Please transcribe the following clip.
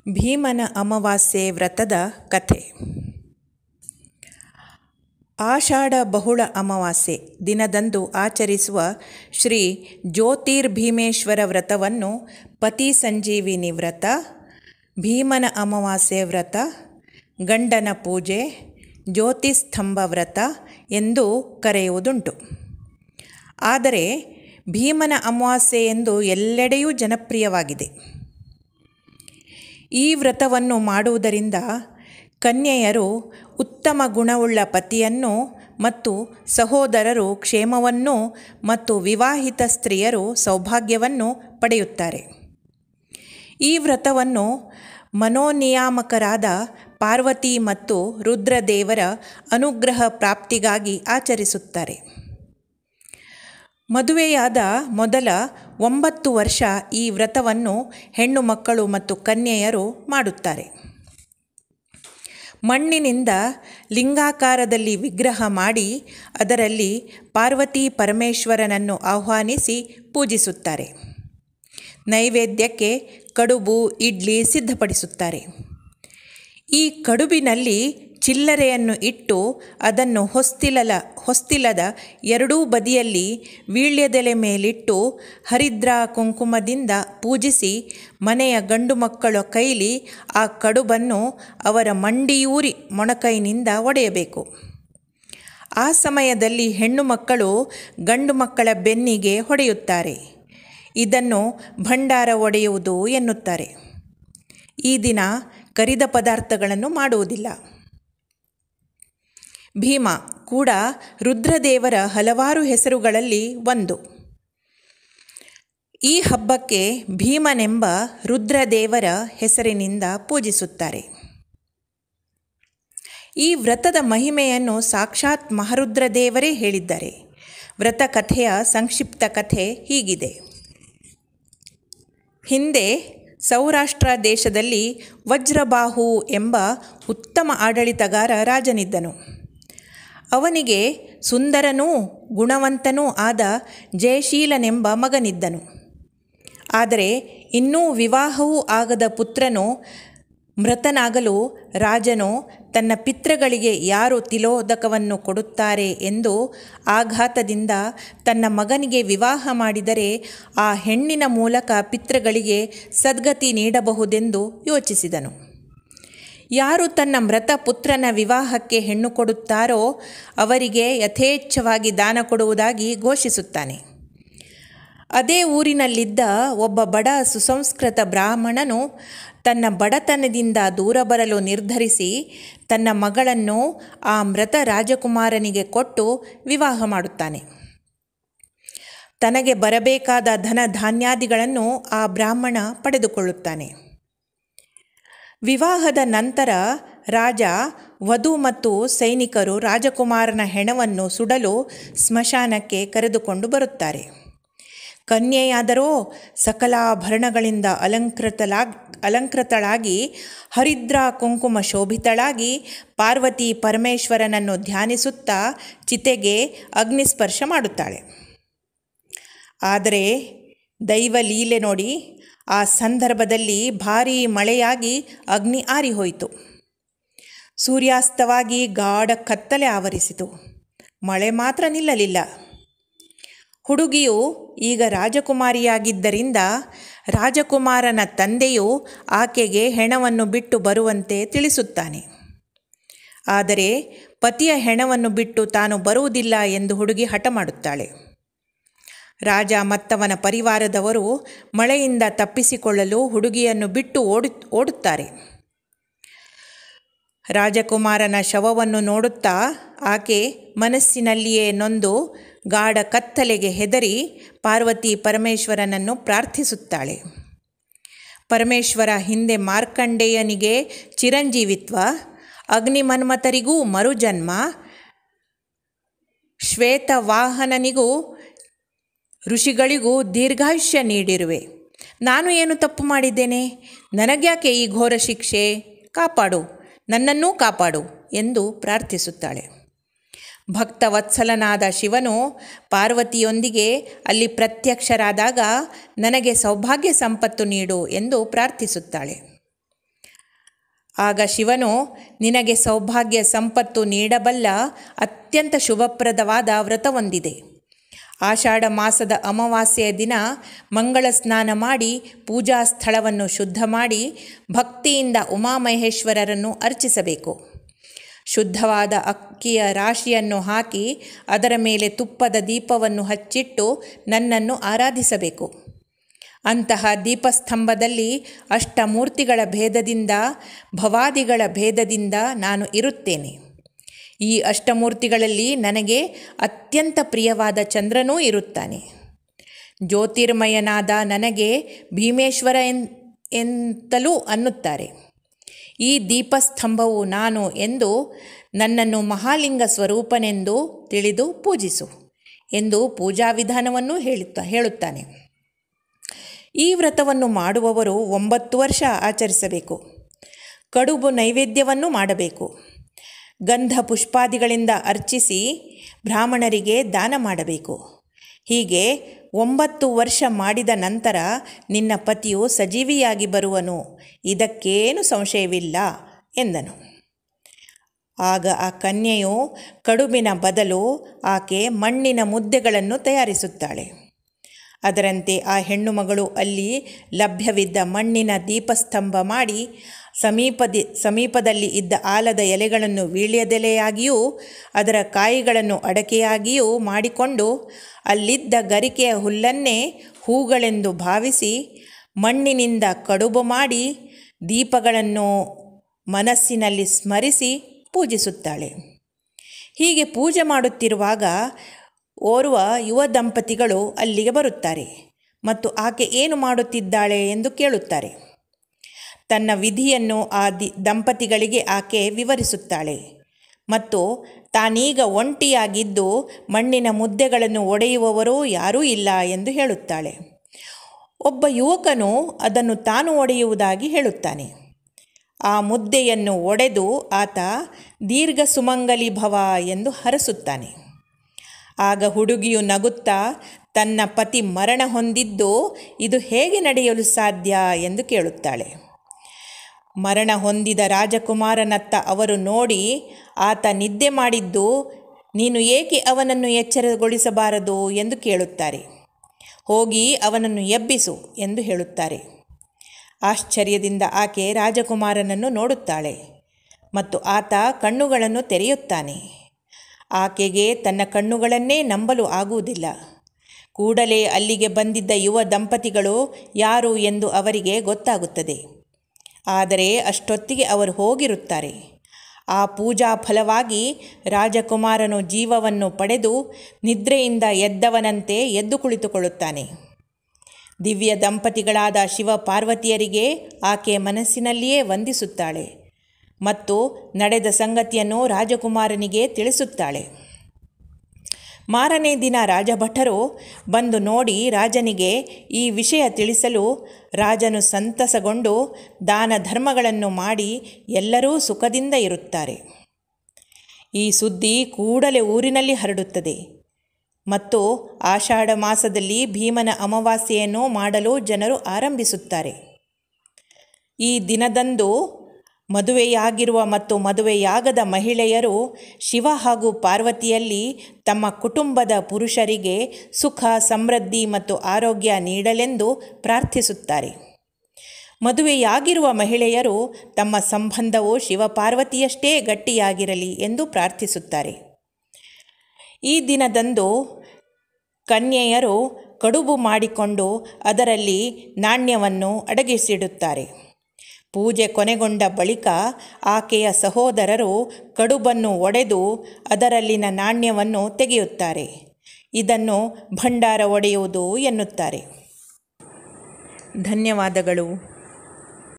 ಭೀಮನ ಅಮಾವಾಸ್ಯೆ ವ್ರತದ ಕಥೆ. ಆಷಾಢ ಬಹುಳ ಅಮಾವಾಸ್ಯೆ ದಿನದಂದು ಆಚರಿಸುವ ಶ್ರೀ ಜ್ಯೋತಿರ್ಭೀಮೇಶ್ವರ ವ್ರತವನ್ನು ಪತಿ ಸಂಜೀವಿನಿ ವ್ರತ, ಭೀಮನ ಅಮಾವಾಸ್ಯೆ ವ್ರತ, ಗಂಡನ ಪೂಜೆ, ಜ್ಯೋತಿಸ್ತಂಭ ವ್ರತ ಎಂದು ಕರೆಯುವುದುಂಟು. ಆದರೆ ಭೀಮನ ಅಮಾವಾಸ್ಯೆ ಎಂದು ಎಲ್ಲೆಡೆಯೂ ಜನಪ್ರಿಯವಾಗಿದೆ. ಈ ವ್ರತವನ್ನು ಮಾಡುವುದರಿಂದ ಕನ್ಯೆಯರು ಉತ್ತಮ ಗುಣವುಳ್ಳ ಪತಿಯನ್ನು ಮತ್ತು ಸಹೋದರರು ಕ್ಷೇಮವನ್ನು ಮತ್ತು ವಿವಾಹಿತ ಸ್ತ್ರೀಯರು ಸೌಭಾಗ್ಯವನ್ನು ಪಡೆಯುತ್ತಾರೆ. ಈ ವ್ರತವನ್ನು ಮನೋನಿಯಾಮಕರಾದ ಪಾರ್ವತಿ ಮತ್ತು ರುದ್ರದೇವರ ಅನುಗ್ರಹ ಪ್ರಾಪ್ತಿಗಾಗಿ ಆಚರಿಸುತ್ತಾರೆ. ಮದುವೆಯಾದ ಮೊದಲ 9 ವರ್ಷ ಈ ವ್ರತವನ್ನು ಹೆಣ್ಣು ಮಕ್ಕಳು ಮತ್ತು ಕನ್ಯೆಯರು ಮಾಡುತ್ತಾರೆ. ಮಣ್ಣಿನಿಂದ ಲಿಂಗಾಕಾರದಲ್ಲಿ ವಿಗ್ರಹ ಮಾಡಿ ಅದರಲ್ಲಿ ಪಾರ್ವತಿ ಪರಮೇಶ್ವರನನ್ನು ಆಹ್ವಾನಿಸಿ ಪೂಜಿಸುತ್ತಾರೆ. ನೈವೇದ್ಯಕ್ಕೆ ಕಡುಬು, ಇಡ್ಲಿ ಸಿದ್ಧಪಡಿಸುತ್ತಾರೆ. ಈ ಕಡುಬಿನಲ್ಲಿ ಚಿಲ್ಲರೆಯನ್ನು ಇಟ್ಟು ಅದನ್ನು ಹೊಸ್ತಿಲದ ಎರಡೂ ಬದಿಯಲ್ಲಿ ವೀಳ್ಯದೆಲೆ ಮೇಲಿಟ್ಟು ಹರಿದ್ರ ಕುಂಕುಮದಿಂದ ಪೂಜಿಸಿ ಮನೆಯ ಗಂಡು ಮಕ್ಕಳ ಕೈಲಿ ಆ ಕಡುಬನ್ನು ಅವರ ಮಂಡಿಯೂರಿ ಮೊಣಕೈನಿಂದ ಒಡೆಯಬೇಕು. ಆ ಸಮಯದಲ್ಲಿ ಹೆಣ್ಣು ಮಕ್ಕಳು ಗಂಡು ಮಕ್ಕಳ ಬೆನ್ನಿಗೆ ಹೊಡೆಯುತ್ತಾರೆ. ಇದನ್ನು ಭಂಡಾರ ಒಡೆಯುವುದು ಎನ್ನುತ್ತಾರೆ. ಈ ದಿನ ಕರಿದ ಪದಾರ್ಥಗಳನ್ನು ಮಾಡುವುದಿಲ್ಲ. ಭೀಮ ಕೂಡ ರುದ್ರದೇವರ ಹಲವಾರು ಹೆಸರುಗಳಲ್ಲಿ ಒಂದು. ಈ ಹಬ್ಬಕ್ಕೆ ಭೀಮನೆಂಬ ರುದ್ರದೇವರ ಹೆಸರಿನಿಂದ ಪೂಜಿಸುತ್ತಾರೆ. ಈ ವ್ರತದ ಮಹಿಮೆಯನ್ನು ಸಾಕ್ಷಾತ್ ಮಹಾರುದ್ರದೇವರೇ ಹೇಳಿದ್ದಾರೆ. ವ್ರತ ಕಥೆಯ ಸಂಕ್ಷಿಪ್ತ ಕಥೆ ಹೀಗಿದೆ. ಹಿಂದೆ ಸೌರಾಷ್ಟ್ರ ದೇಶದಲ್ಲಿ ವಜ್ರಬಾಹು ಎಂಬ ಉತ್ತಮ ಆಡಳಿತಗಾರ ರಾಜನಿದ್ದನು. ಅವನಿಗೆ ಸುಂದರನೂ ಗುಣವಂತನೂ ಆದ ಜಯಶೀಲನೆಂಬ ಮಗನಿದ್ದನು. ಆದರೆ ಇನ್ನೂ ವಿವಾಹವೂ ಆಗದ ಪುತ್ರನು ಮೃತನಾಗಲು ರಾಜನು ತನ್ನ ಪಿತೃಗಳಿಗೆ ಯಾರು ತಿಲೋದಕವನ್ನು ಕೊಡುತ್ತಾರೆ ಎಂದು ಆಘಾತದಿಂದ ತನ್ನ ಮಗನಿಗೆ ವಿವಾಹ ಮಾಡಿದರೆ ಆ ಹೆಣ್ಣಿನ ಮೂಲಕ ಪಿತೃಗಳಿಗೆ ಸದ್ಗತಿ ನೀಡಬಹುದೆಂದು ಯೋಚಿಸಿದನು. ಯಾರು ತನ್ನ ಮೃತ ಪುತ್ರನ ವಿವಾಹಕ್ಕೆ ಹೆಣ್ಣು ಕೊಡುತ್ತಾರೋ ಅವರಿಗೆ ಯಥೇಚ್ಛವಾಗಿ ದಾನ ಕೊಡುವುದಾಗಿ ಘೋಷಿಸುತ್ತಾನೆ. ಅದೇ ಊರಿನಲ್ಲಿದ್ದ ಒಬ್ಬ ಬಡ ಸುಸಂಸ್ಕೃತ ಬ್ರಾಹ್ಮಣನು ತನ್ನ ಬಡತನದಿಂದ ದೂರ ಬರಲು ನಿರ್ಧರಿಸಿ ತನ್ನ ಮಗಳನ್ನು ಆ ಮೃತ ರಾಜಕುಮಾರನಿಗೆ ಕೊಟ್ಟು ವಿವಾಹ ಮಾಡುತ್ತಾನೆ. ತನಗೆ ಬರಬೇಕಾದ ಧನ ಧಾನ್ಯಾದಿಗಳನ್ನು ಆ ಬ್ರಾಹ್ಮಣ ಪಡೆದುಕೊಳ್ಳುತ್ತಾನೆ. ವಿವಾಹದ ನಂತರ ರಾಜ, ವಧು ಮತ್ತು ಸೈನಿಕರು ರಾಜಕುಮಾರನ ಹೆಣವನ್ನು ಸುಡಲು ಸ್ಮಶಾನಕ್ಕೆ ಕರೆದುಕೊಂಡು ಬರುತ್ತಾರೆ. ಕನ್ಯೆಯಾದರೋ ಸಕಲಾಭರಣಗಳಿಂದ ಅಲಂಕೃತಳಾಗಿ ಹರಿದ್ರ ಕುಂಕುಮ ಶೋಭಿತಳಾಗಿ ಪಾರ್ವತಿ ಪರಮೇಶ್ವರನನ್ನು ಧ್ಯಾನಿಸುತ್ತಾ ಚಿತೆಗೆ ಅಗ್ನಿಸ್ಪರ್ಶ ಮಾಡುತ್ತಾಳೆ. ಆದರೆ ದೈವ ಲೀಲೆ ನೋಡಿ, ಆ ಸಂದರ್ಭದಲ್ಲಿ ಭಾರೀ ಮಳೆಯಾಗಿ ಅಗ್ನಿ ಆರಿಹೋಯಿತು. ಸೂರ್ಯಾಸ್ತವಾಗಿ ಗಾಢ ಕತ್ತಲೆ ಆವರಿಸಿತು. ಮಳೆ ಮಾತ್ರ ನಿಲ್ಲಲಿಲ್ಲ. ಹುಡುಗಿಯು ಈಗ ರಾಜಕುಮಾರಿಯಾಗಿದ್ದರಿಂದ ರಾಜಕುಮಾರನ ತಂದೆಯು ಆಕೆಗೆ ಹೆಣವನ್ನು ಬಿಟ್ಟು ಬರುವಂತೆ ತಿಳಿಸುತ್ತಾನೆ. ಆದರೆ ಪತಿಯ ಹೆಣವನ್ನು ಬಿಟ್ಟು ತಾನು ಬರುವುದಿಲ್ಲ ಎಂದು ಹುಡುಗಿ ಹಠ ಮಾಡುತ್ತಾಳೆ. ರಾಜ ಮತ್ತವನ ಪರಿವಾರದವರು ಮಳೆಯಿಂದ ತಪ್ಪಿಸಿಕೊಳ್ಳಲು ಹುಡುಗಿಯನ್ನು ಬಿಟ್ಟು ಓಡುತ್ತಾರೆ. ರಾಜಕುಮಾರನ ಶವವನ್ನು ನೋಡುತ್ತಾ ಆಕೆ ಮನಸ್ಸಿನಲ್ಲಿಯೇ ನೊಂದು ಗಾಢ ಕತ್ತಲೆಗೆ ಹೆದರಿ ಪಾರ್ವತಿ ಪರಮೇಶ್ವರನನ್ನು ಪ್ರಾರ್ಥಿಸುತ್ತಾಳೆ. ಪರಮೇಶ್ವರ ಹಿಂದೆ ಮಾರ್ಕಂಡೇಯನಿಗೆ ಚಿರಂಜೀವಿತ್ವ, ಅಗ್ನಿಮನ್ಮಥರಿಗೂ ಮರುಜನ್ಮ, ಶ್ವೇತವಾಹನನಿಗೂ ಋಷಿಗಳಿಗೂ ದೀರ್ಘಾಯುಷ್ಯ ನೀಡಿರುವೆ. ನಾನು ಏನು ತಪ್ಪು ಮಾಡಿದ್ದೇನೆ? ನನಗ್ಯಾಕೆ ಈ ಘೋರ ಶಿಕ್ಷೆ? ಕಾಪಾಡು, ನನ್ನನ್ನೂ ಕಾಪಾಡು ಎಂದು ಪ್ರಾರ್ಥಿಸುತ್ತಾಳೆ. ಭಕ್ತವತ್ಸಲನಾದ ಶಿವನು ಪಾರ್ವತಿಯೊಂದಿಗೆ ಅಲ್ಲಿ ಪ್ರತ್ಯಕ್ಷರಾದಾಗ ನನಗೆ ಸೌಭಾಗ್ಯ ಸಂಪತ್ತು ನೀಡು ಎಂದು ಪ್ರಾರ್ಥಿಸುತ್ತಾಳೆ. ಆಗ ಶಿವನು ನಿನಗೆ ಸೌಭಾಗ್ಯ ಸಂಪತ್ತು ನೀಡಬಲ್ಲ ಅತ್ಯಂತ ಶುಭಪ್ರದವಾದ ವ್ರತವೊಂದಿದೆ. ಆಷಾಢ ಮಾಸದ ಅಮಾವಾಸ್ಯೆಯ ದಿನ ಮಂಗಳ ಸ್ನಾನ ಮಾಡಿ ಪೂಜಾ ಸ್ಥಳವನ್ನು ಶುದ್ಧ ಮಾಡಿ ಭಕ್ತಿಯಿಂದ ಉಮಾಮಹೇಶ್ವರರನ್ನು ಅರ್ಚಿಸಬೇಕು. ಶುದ್ಧವಾದ ಅಕ್ಕಿಯ ರಾಶಿಯನ್ನು ಹಾಕಿ ಅದರ ಮೇಲೆ ತುಪ್ಪದ ದೀಪವನ್ನು ಹಚ್ಚಿಟ್ಟು ನನ್ನನ್ನು ಆರಾಧಿಸಬೇಕು. ಅಂತಹ ದೀಪಸ್ತಂಭದಲ್ಲಿ ಅಷ್ಟಮೂರ್ತಿಗಳ ಭೇದದಿಂದ ಭವಾದಿಗಳ ಭೇದದಿಂದ ನಾನು ಇರುತ್ತೇನೆ. ಈ ಅಷ್ಟಮೂರ್ತಿಗಳಲ್ಲಿ ನನಗೆ ಅತ್ಯಂತ ಪ್ರಿಯವಾದ ಚಂದ್ರನೂ ಇರುತ್ತಾನೆ. ಜ್ಯೋತಿರ್ಮಯನಾದ ನನಗೆ ಭೀಮೇಶ್ವರ ಎಂತಲೂ ಅನ್ನುತ್ತಾರೆ. ಈ ದೀಪಸ್ತಂಭವು ನಾನು ಎಂದು ನನ್ನನ್ನು ಮಹಾಲಿಂಗ ಸ್ವರೂಪನೆಂದು ತಿಳಿದು ಪೂಜಿಸು ಎಂದು ಪೂಜಾ ವಿಧಾನವನ್ನು ಹೇಳುತ್ತಾನೆ. ಈ ವ್ರತವನ್ನು ಮಾಡುವವರು 9 ವರ್ಷ ಆಚರಿಸಬೇಕು. ಕಡುಬು ನೈವೇದ್ಯವನ್ನು ಮಾಡಬೇಕು. ಗಂಧ ಪುಷ್ಪಾದಿಗಳಿಂದ ಅರ್ಚಿಸಿ ಬ್ರಾಹ್ಮಣರಿಗೆ ದಾನ ಮಾಡಬೇಕು. ಹೀಗೆ 9 ವರ್ಷ ಮಾಡಿದ ನಂತರ ನಿನ್ನ ಪತಿಯು ಸಜೀವಿಯಾಗಿ ಬರುವನು, ಇದಕ್ಕೇನು ಸಂಶಯವಿಲ್ಲ ಎಂದನು. ಆಗ ಆ ಕನ್ಯೆಯು ಕಡುಬಿನ ಬದಲು ಆಕೆ ಮಣ್ಣಿನ ಮುದ್ದೆಗಳನ್ನು ತಯಾರಿಸುತ್ತಾಳೆ. ಅದರಂತೆ ಆ ಹೆಣ್ಣು ಮಗಳು ಅಲ್ಲಿ ಲಭ್ಯವಿದ್ದ ಮಣ್ಣಿನ ದೀಪಸ್ತಂಭ ಮಾಡಿ ಸಮೀಪದಲ್ಲಿ ಇದ್ದ ಆಲದ ಎಲೆಗಳನ್ನು ವೀಳ್ಯದೆಲೆಯಾಗಿಯೂ ಅದರ ಕಾಯಿಗಳನ್ನು ಅಡಕೆಯಾಗಿಯೂ ಮಾಡಿಕೊಂಡು ಅಲ್ಲಿದ್ದ ಗರಿಕೆಯ ಹುಲ್ಲನ್ನೇ ಹೂಗಳೆಂದು ಭಾವಿಸಿ ಮಣ್ಣಿನಿಂದ ಕಡುಬು ಮಾಡಿ ದೀಪಗಳನ್ನು ಮನಸ್ಸಿನಲ್ಲಿ ಸ್ಮರಿಸಿ ಪೂಜಿಸುತ್ತಾಳೆ. ಹೀಗೆ ಪೂಜೆ ಮಾಡುತ್ತಿರುವಾಗ ಓರ್ವ ಯುವ ದಂಪತಿಗಳು ಅಲ್ಲಿಗೆ ಬರುತ್ತಾರೆ ಮತ್ತು ಆಕೆ ಏನು ಮಾಡುತ್ತಿದ್ದಾಳೆ ಎಂದು ಕೇಳುತ್ತಾರೆ. ತನ್ನ ವಿಧಿಯನ್ನು ಆ ದಂಪತಿಗಳಿಗೆ ಆಕೆ ವಿವರಿಸುತ್ತಾಳೆ ಮತ್ತು ತಾನೀಗ ಒಂಟಿಯಾಗಿದ್ದು ಮಣ್ಣಿನ ಮುದ್ದೆಗಳನ್ನು ಒಡೆಯುವವರೂ ಯಾರೂ ಇಲ್ಲ ಎಂದು ಹೇಳುತ್ತಾಳೆ. ಒಬ್ಬ ಯುವಕನು ಅದನ್ನು ತಾನು ಒಡೆಯುವುದಾಗಿ ಹೇಳುತ್ತಾನೆ. ಆ ಮುದ್ದೆಯನ್ನು ಒಡೆದು ಆತ ದೀರ್ಘ ಸುಮಂಗಲಿ ಭವ ಎಂದು ಹರಸುತ್ತಾನೆ. ಆಗ ಹುಡುಗಿಯು ನಗುತ್ತಾ ತನ್ನ ಪತಿ ಮರಣ ಹೊಂದಿದ್ದು ಇದು ಹೇಗೆ ನಡೆಯಲು ಸಾಧ್ಯ ಎಂದು ಕೇಳುತ್ತಾಳೆ. ಮರಣ ಹೊಂದಿದ ರಾಜಕುಮಾರನತ್ತ ಅವರು ನೋಡಿ, ಆತ ನಿದ್ದೆ ಮಾಡಿದ್ದು ನೀನು ಏಕೆ ಅವನನ್ನು ಎಚ್ಚರಗೊಳಿಸಬಾರದು ಎಂದು ಕೇಳುತ್ತಾರೆ. ಹೋಗಿ ಅವನನ್ನು ಎಬ್ಬಿಸು ಎಂದು ಹೇಳುತ್ತಾರೆ. ಆಶ್ಚರ್ಯದಿಂದ ಆಕೆ ರಾಜಕುಮಾರನನ್ನು ನೋಡುತ್ತಾಳೆ ಮತ್ತು ಆತ ಕಣ್ಣುಗಳನ್ನು ತೆರೆಯುತ್ತಾನೆ. ಆಕೆಗೆ ತನ್ನ ಕಣ್ಣುಗಳನ್ನೇ ನಂಬಲು ಆಗುವುದಿಲ್ಲ. ಕೂಡಲೇ ಅಲ್ಲಿಗೆ ಬಂದಿದ್ದ ಯುವ ದಂಪತಿಗಳು ಯಾರು ಎಂದು ಅವರಿಗೆ ಗೊತ್ತಾಗುತ್ತದೆ. ಆದರೆ ಅಷ್ಟೊತ್ತಿಗೆ ಅವರು ಹೋಗಿರುತ್ತಾರೆ. ಆ ಪೂಜಾ ಫಲವಾಗಿ ರಾಜಕುಮಾರನು ಜೀವವನ್ನು ಪಡೆದು ನಿದ್ರೆಯಿಂದ ಎದ್ದವನಂತೆ ಎದ್ದು ಕುಳಿತುಕೊಳ್ಳುತ್ತಾನೆ. ದಿವ್ಯ ದಂಪತಿಗಳಾದ ಶಿವ ಪಾರ್ವತಿಯರಿಗೆ ಆಕೆ ಮನಸ್ಸಿನಲ್ಲಿಯೇ ವಂದಿಸುತ್ತಾಳೆ ಮತ್ತು ನಡೆದ ಸಂಗತಿಯನ್ನು ರಾಜಕುಮಾರನಿಗೆ ತಿಳಿಸುತ್ತಾಳೆ. ಮಾರನೇ ದಿನ ರಾಜಭಟರು ಬಂದು ನೋಡಿ ರಾಜನಿಗೆ ಈ ವಿಷಯ ತಿಳಿಸಲು ರಾಜನು ಸಂತಸಗೊಂಡು ದಾನ ಧರ್ಮಗಳನ್ನು ಮಾಡಿ ಎಲ್ಲರೂ ಸುಖದಿಂದ ಇರುತ್ತಾರೆ. ಈ ಸುದ್ದಿ ಕೂಡಲೇ ಊರಿನಲ್ಲಿ ಹರಡುತ್ತದೆ ಮತ್ತು ಆಷಾಢ ಮಾಸದಲ್ಲಿ ಭೀಮನ ಅಮಾವಾಸ್ಯೆಯನ್ನು ಮಾಡಲು ಜನರು ಆರಂಭಿಸುತ್ತಾರೆ. ಈ ದಿನದಂದು ಮದುವೆಯಾಗಿರುವ ಮತ್ತು ಮದುವೆಯಾಗದ ಮಹಿಳೆಯರು ಶಿವ ಹಾಗೂ ಪಾರ್ವತಿಯಲ್ಲಿ ತಮ್ಮ ಕುಟುಂಬದ ಪುರುಷರಿಗೆ ಸುಖ ಸಮೃದ್ಧಿ ಮತ್ತು ಆರೋಗ್ಯ ನೀಡಲೆಂದು ಪ್ರಾರ್ಥಿಸುತ್ತಾರೆ. ಮದುವೆಯಾಗಿರುವ ಮಹಿಳೆಯರು ತಮ್ಮ ಸಂಬಂಧವು ಶಿವಪಾರ್ವತಿಯಷ್ಟೇ ಗಟ್ಟಿಯಾಗಿರಲಿ ಎಂದು ಪ್ರಾರ್ಥಿಸುತ್ತಾರೆ. ಈ ದಿನದಂದು ಕನ್ಯೆಯರು ಕಡುಬು ಮಾಡಿಕೊಂಡು ಅದರಲ್ಲಿ ನಾಣ್ಯವನ್ನು ಅಡಗಿಸಿಡುತ್ತಾರೆ. ಪೂಜೆ ಕೊನೆಗೊಂಡ ಬಳಿಕ ಆಕೆಯ ಸಹೋದರರು ಕಡುಬನ್ನು ಒಡೆದು ಅದರಲ್ಲಿನ ನಾಣ್ಯವನ್ನು ತೆಗೆಯುತ್ತಾರೆ. ಇದನ್ನು ಭಂಡಾರ ಒಡೆಯುವುದು ಎನ್ನುತ್ತಾರೆ. ಧನ್ಯವಾದಗಳು.